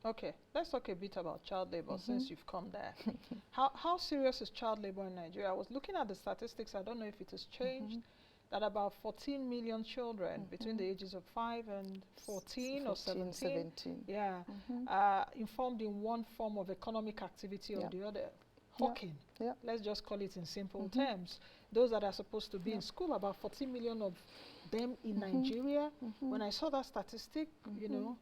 Okay, let's talk a bit about child labor since you've come there. How serious is child labor in Nigeria? I was looking at the statistics, I don't know if it has changed, that about 14 million children between the ages of 5 and 14 or 17, yeah, informed in one form of economic activity or the other. Hawking, let's just call it in simple terms. Those that are supposed to be in school, about 14 million of them in Nigeria. When I saw that statistic, you know,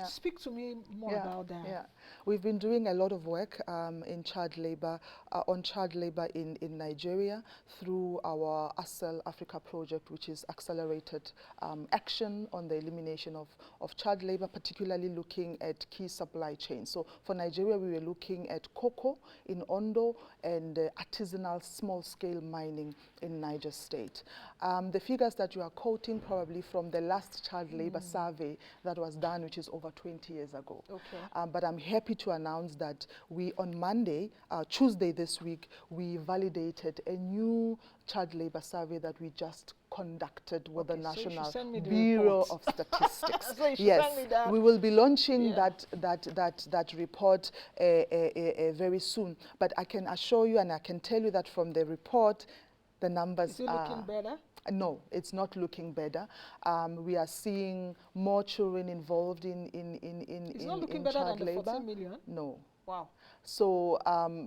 speak to me more about that. Yeah, we've been doing a lot of work in child labor, on child labor in Nigeria through our ASEL Africa project, which is accelerated action on the elimination of child labor, particularly looking at key supply chains. So for Nigeria, we were looking at cocoa in Ondo and artisanal small-scale mining in Niger State. The figures that you are quoting probably from the last child labor survey that was done, which is over 20 years ago. Okay. But I'm happy to announce that we, on Monday, Tuesday this week, we validated a new child labor survey that we just conducted with the National Bureau of Statistics. So yes, we will be launching that report very soon. But I can assure you and I can tell you that from the report, the numbers Is it looking better? No, it's not looking better. We are seeing more children involved in It's not looking better than the 14 million? No. Wow. So,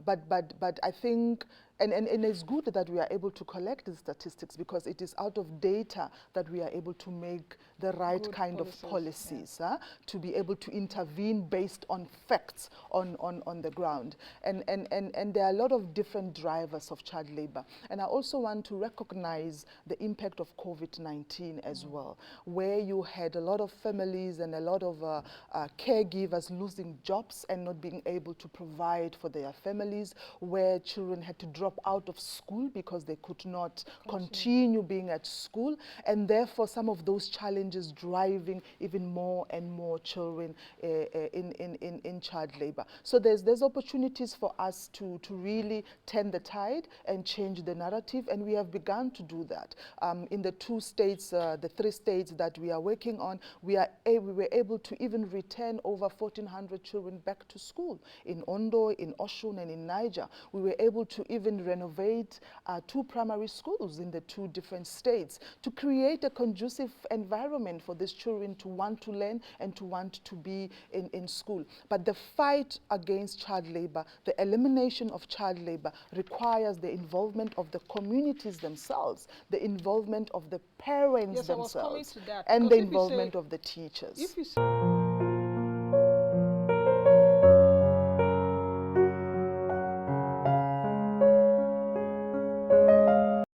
but I think, and it's good that we are able to collect the statistics because it is out of data that we are able to make the right Good kind of policies to be able to intervene based on facts on the ground. And there are a lot of different drivers of child labor. And I also want to recognize the impact of COVID-19 as well, where you had a lot of families and a lot of caregivers losing jobs and not being able to provide for their families, where children had to drop out of school because they could not continue being at school, and therefore some of those challenges driving even more and more children in child labor. So there's opportunities for us to really turn the tide and change the narrative, and we have begun to do that. In the 2 states, the 3 states that we are working on, we were able to even return over 1,400 children back to school in Ondo, in Oshun, and in Niger. We were able to even renovate 2 primary schools in the 2 different states to create a conducive environment for these children to want to learn and to want to be in school. But the fight against child labor, the elimination of child labor, requires the involvement of the communities themselves, the involvement of the parents themselves, and the involvement of the teachers. If you